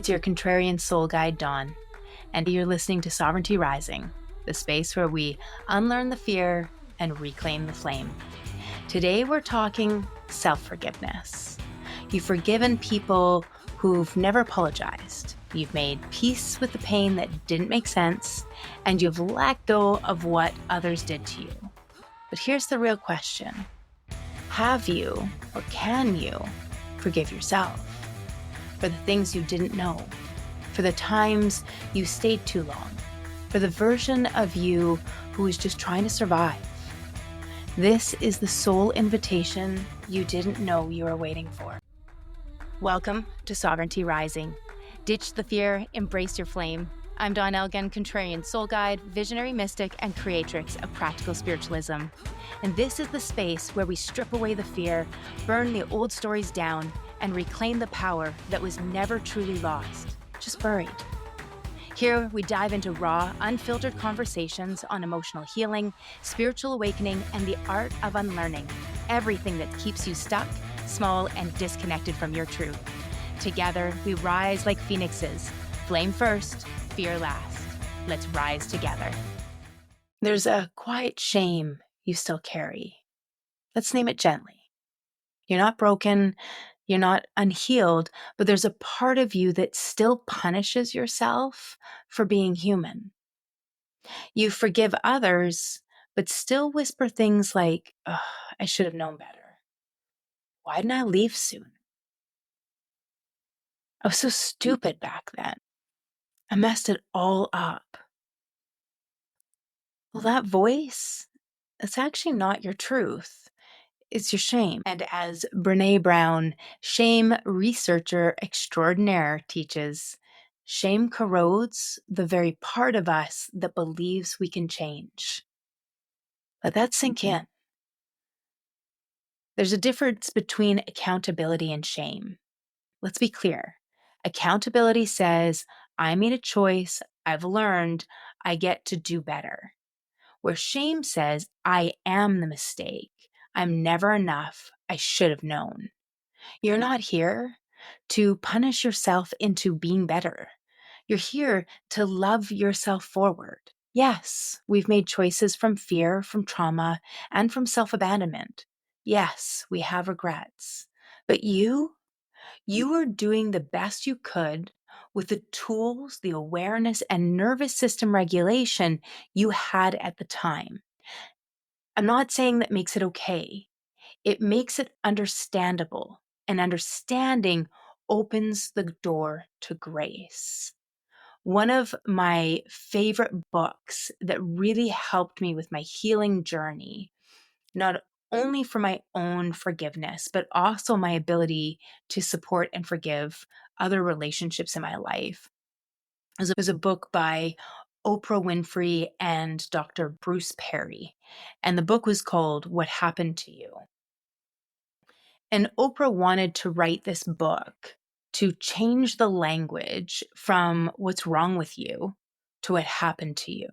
It's your contrarian soul guide, Dawn, and you're listening to Sovereignty Rising, the space where we unlearn the fear and reclaim the flame. Today we're talking self-forgiveness. You've forgiven people who've never apologized. You've made peace with the pain that didn't make sense, and you've let go of what others did to you. But here's the real question. Have you, or can you, forgive yourself for the things you didn't know, for the times you stayed too long, for the version of you who was just trying to survive? This is the soul invitation you didn't know you were waiting for. Welcome to Sovereignty Rising. Ditch the fear, embrace your flame. I'm Dawn Elgin, contrarian soul guide, visionary mystic, and creatrix of practical spiritualism. And this is the space where we strip away the fear, burn the old stories down, and reclaim the power that was never truly lost, just buried. Here, we dive into raw, unfiltered conversations on emotional healing, spiritual awakening, and the art of unlearning everything that keeps you stuck, small, and disconnected from your truth. Together, we rise like phoenixes, flame first, fear last. Let's rise together. There's a quiet shame you still carry. Let's name it gently. You're not broken, you're not unhealed, but there's a part of you that still punishes yourself for being human. You forgive others, but still whisper things like, I should have known better. Why didn't I leave soon? I was so stupid back then. I messed it all up. Well, that voice, it's actually not your truth. It's your shame. And as Brene Brown, shame researcher extraordinaire, teaches, shame corrodes the very part of us that believes we can change. Let that sink in. There's a difference between accountability and shame. Let's be clear. Accountability says, I made a choice, I've learned, I get to do better. Where shame says, I am the mistake. I'm never enough. I should have known. You're not here to punish yourself into being better. You're here to love yourself forward. Yes, we've made choices from fear, from trauma, and from self-abandonment. Yes, we have regrets. But you are doing the best you could with the tools, the awareness, and nervous system regulation you had at the time. I'm not saying that makes it okay. It makes it understandable, and understanding opens the door to grace. One of my favorite books that really helped me with my healing journey, not only for my own forgiveness, but also my ability to support and forgive other relationships in my life, was a book by Oprah Winfrey and Dr. Bruce Perry. And the book was called What Happened to You? And Oprah wanted to write this book to change the language from what's wrong with you to what happened to you.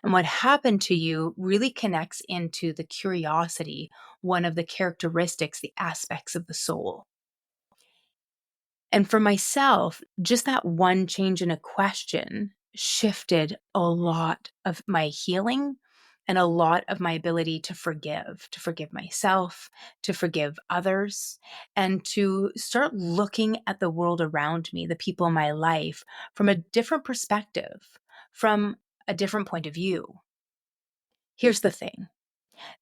And what happened to you really connects into the curiosity, one of the characteristics, the aspects of the soul. And for myself, just that one change in a question shifted a lot of my healing and a lot of my ability to forgive myself, to forgive others, and to start looking at the world around me, the people in my life, from a different perspective, from a different point of view. Here's the thing.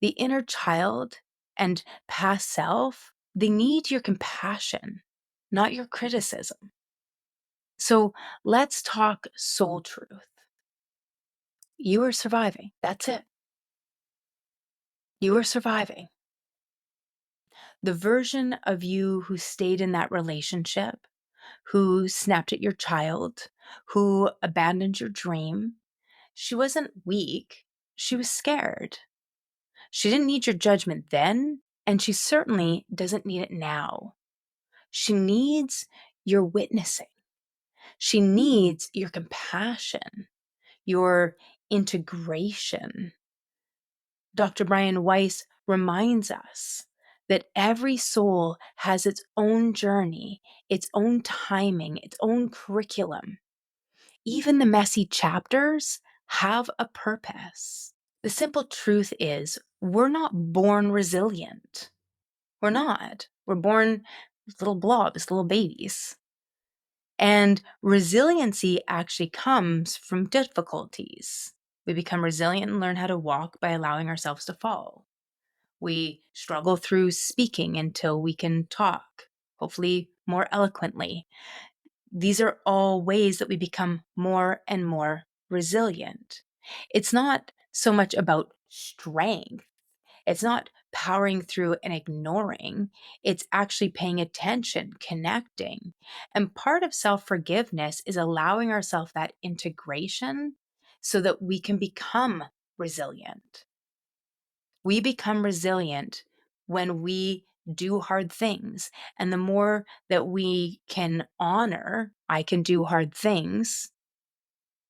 The inner child and past self, they need your compassion, not your criticism. So let's talk soul truth. You are surviving. That's it. You are surviving. The version of you who stayed in that relationship, who snapped at your child, who abandoned your dream, she wasn't weak. She was scared. She didn't need your judgment then, and she certainly doesn't need it now. She needs your witnessing. She needs your compassion, your integration. Dr. Brian Weiss reminds us that every soul has its own journey, its own timing, its own curriculum. Even the messy chapters have a purpose. The simple truth is, we're not born resilient. We're not. We're born little blobs, little babies. And resiliency actually comes from difficulties. We become resilient and learn how to walk by allowing ourselves to fall. We struggle through speaking until we can talk, hopefully more eloquently. These are all ways that we become more and more resilient. It's not so much about strength. It's not powering through and ignoring. It's actually paying attention, connecting. And part of self-forgiveness is allowing ourselves that integration so that we can become resilient. We become resilient when we do hard things. And the more that we can honor, I can do hard things,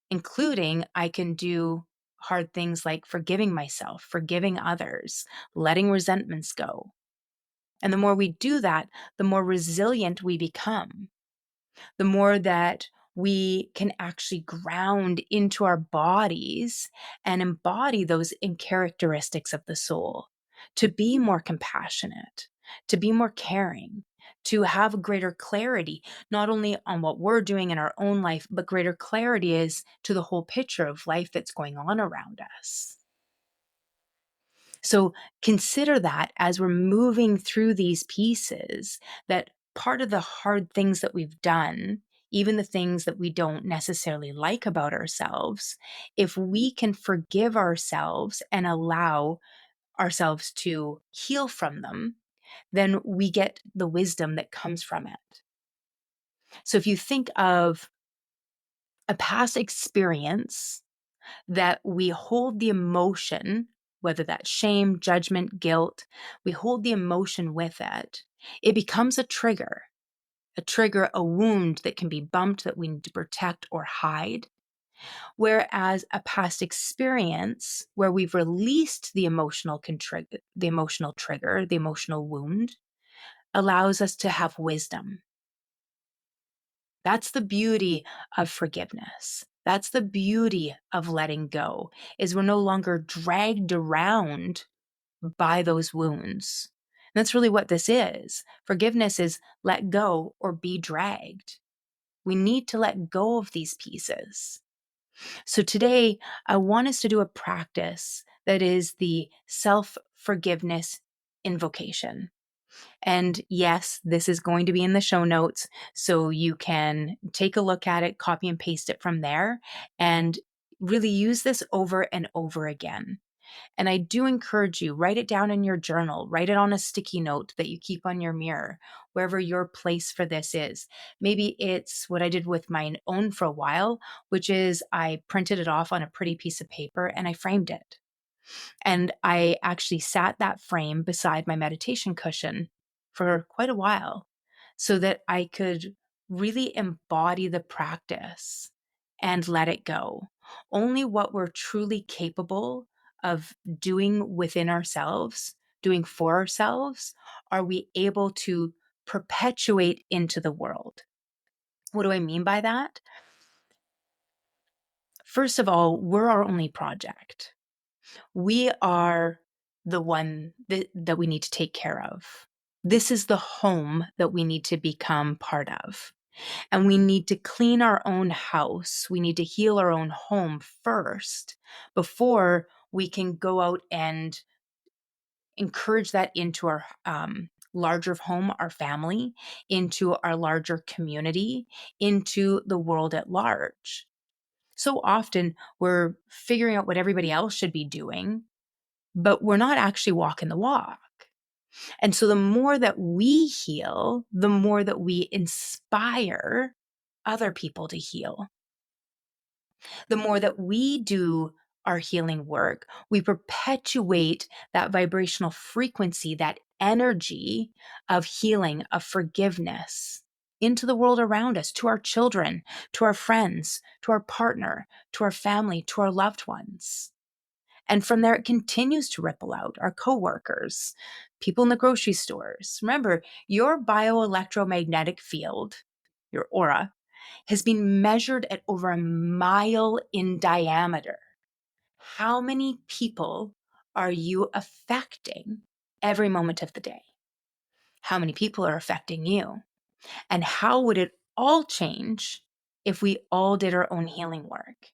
including I can do hard things like forgiving myself, forgiving others, letting resentments go. And the more we do that, the more resilient we become, the more that we can actually ground into our bodies and embody those in characteristics of the soul, to be more compassionate, to be more caring, to have greater clarity, not only on what we're doing in our own life, but greater clarity is to the whole picture of life that's going on around us. So consider that as we're moving through these pieces, that part of the hard things that we've done, even the things that we don't necessarily like about ourselves, if we can forgive ourselves and allow ourselves to heal from them, then we get the wisdom that comes from it. So if you think of a past experience that we hold the emotion, whether that's shame, judgment, guilt, we hold the emotion with it, it becomes a trigger, a wound that can be bumped that we need to protect or hide. Whereas a past experience where we've released the emotional trigger, the emotional wound, allows us to have wisdom. That's the beauty of forgiveness. That's the beauty of letting go, is we're no longer dragged around by those wounds. And that's really what this is. Forgiveness is let go or be dragged. We need to let go of these pieces. So today, I want us to do a practice that is the self-forgiveness invocation. And yes, this is going to be in the show notes, so you can take a look at it, copy and paste it from there, and really use this over and over again. And I do encourage you, write it down in your journal, write it on a sticky note that you keep on your mirror, wherever your place for this is. Maybe it's what I did with my own for a while, which is I printed it off on a pretty piece of paper and I framed it. And I actually sat that frame beside my meditation cushion for quite a while so that I could really embody the practice and let it go. Only what we're truly capable of doing within ourselves, doing for ourselves, are we able to perpetuate into the world. What do I mean by that? First of all, we're our only project. We are the one that we need to take care of. This is the home that we need to become part of. And we need to clean our own house. We need to heal our own home first before we can go out and encourage that into our larger home, our family, into our larger community, into the world at large. So often we're figuring out what everybody else should be doing, but we're not actually walking the walk. And so the more that we heal, the more that we inspire other people to heal. The more that we do our healing work, we perpetuate that vibrational frequency, that energy of healing, of forgiveness into the world around us, to our children, to our friends, to our partner, to our family, to our loved ones. And from there, it continues to ripple out. Our coworkers, people in the grocery stores. Remember, your bioelectromagnetic field, your aura, has been measured at over a mile in diameter. How many people are you affecting every moment of the day? How many people are affecting you? And how would it all change if we all did our own healing work?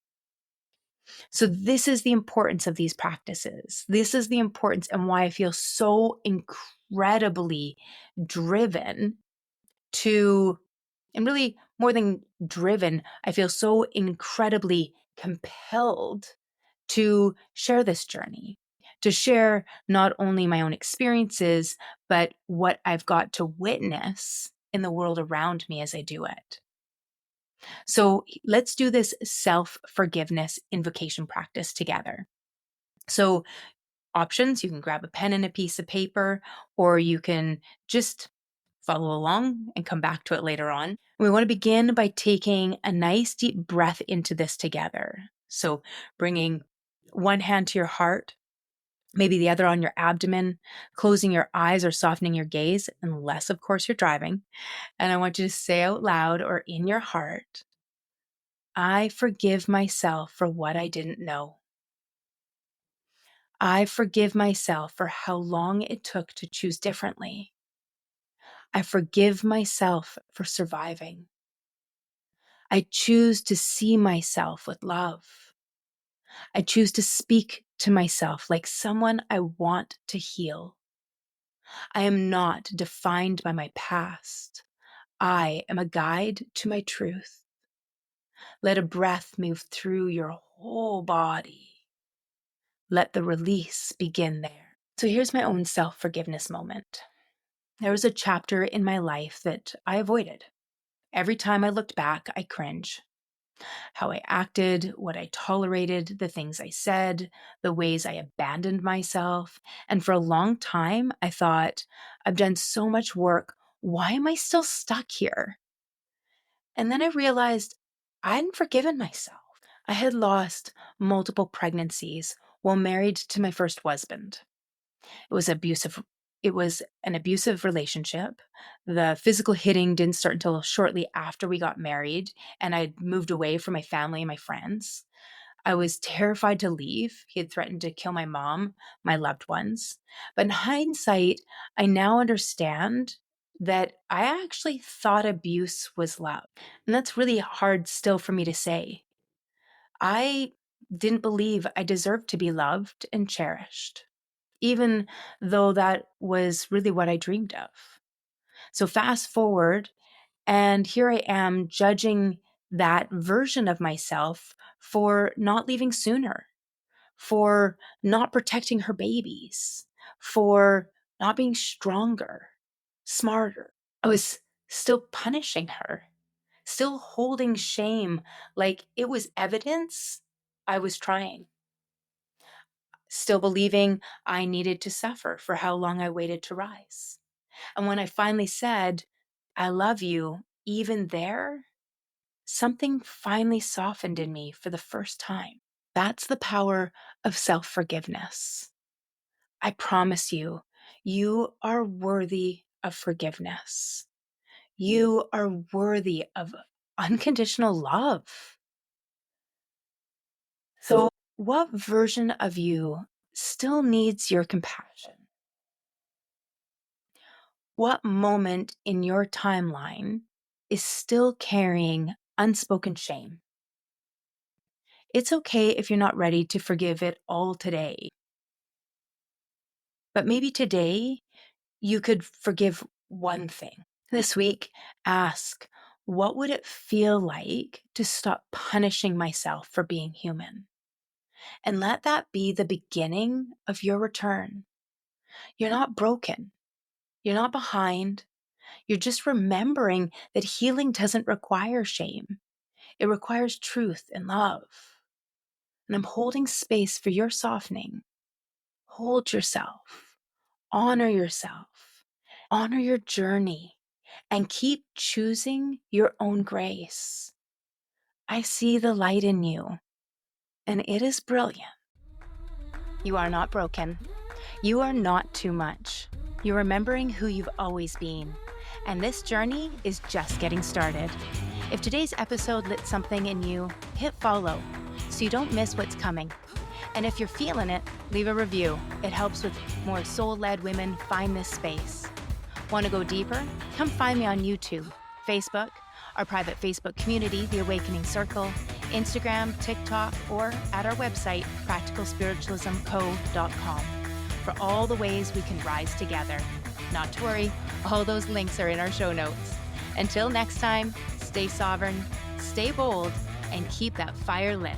So, this is the importance of these practices. This is the importance and why I feel so incredibly driven to, and really more than driven, I feel so incredibly compelled to share this journey, to share not only my own experiences, but what I've got to witness in the world around me as I do it. So let's do this self-forgiveness invocation practice together. So options, you can grab a pen and a piece of paper, or you can just follow along and come back to it later on. We want to begin by taking a nice deep breath into this together. So bringing one hand to your heart, maybe the other on your abdomen, closing your eyes or softening your gaze, unless, of course, you're driving. And I want you to say out loud or in your heart, I forgive myself for what I didn't know. I forgive myself for how long it took to choose differently. I forgive myself for surviving. I choose to see myself with love. I choose to speak to myself like someone I want to heal. I am not defined by my past. I am a guide to my truth. Let a breath move through your whole body. Let the release begin there. So here's my own self-forgiveness moment. There was a chapter in my life that I avoided. Every time I looked back, I cringe. How I acted, what I tolerated, the things I said, the ways I abandoned myself. And for a long time, I thought, I've done so much work. Why am I still stuck here? And then I realized I hadn't forgiven myself. I had lost multiple pregnancies while married to my first husband. It was abusive. It was an abusive relationship. The physical hitting didn't start until shortly after we got married, and I'd moved away from my family and my friends. I was terrified to leave. He had threatened to kill my mom, my loved ones. But in hindsight, I now understand that I actually thought abuse was love. And that's really hard still for me to say. I didn't believe I deserved to be loved and cherished, even though that was really what I dreamed of. So fast forward, and here I am judging that version of myself for not leaving sooner, for not protecting her babies, for not being stronger, smarter. I was still punishing her, still holding shame like it was evidence I was trying, still believing I needed to suffer for how long I waited to rise. And when I finally said, I love you, even there, something finally softened in me for the first time. That's the power of self-forgiveness. I promise you, you are worthy of forgiveness. You are worthy of unconditional love. So, what version of you still needs your compassion? What moment in your timeline is still carrying unspoken shame? It's okay if you're not ready to forgive it all today. But maybe today you could forgive one thing. This week, ask, what would it feel like to stop punishing myself for being human? And let that be the beginning of your return. You're not broken. You're not behind. You're just remembering that healing doesn't require shame. It requires truth and love. And I'm holding space for your softening. Hold yourself. Honor yourself. Honor your journey. And keep choosing your own grace. I see the light in you, and it is brilliant. You are not broken. You are not too much. You're remembering who you've always been. And this journey is just getting started. If today's episode lit something in you, hit follow so you don't miss what's coming. And if you're feeling it, leave a review. It helps with more soul-led women find this space. Want to go deeper? Come find me on YouTube, Facebook, our private Facebook community, The Awakening Circle, Instagram, TikTok, or at our website, practicalspiritualismco.com, for all the ways we can rise together. Not to worry, all those links are in our show notes. Until next time, stay sovereign, stay bold, and keep that fire lit.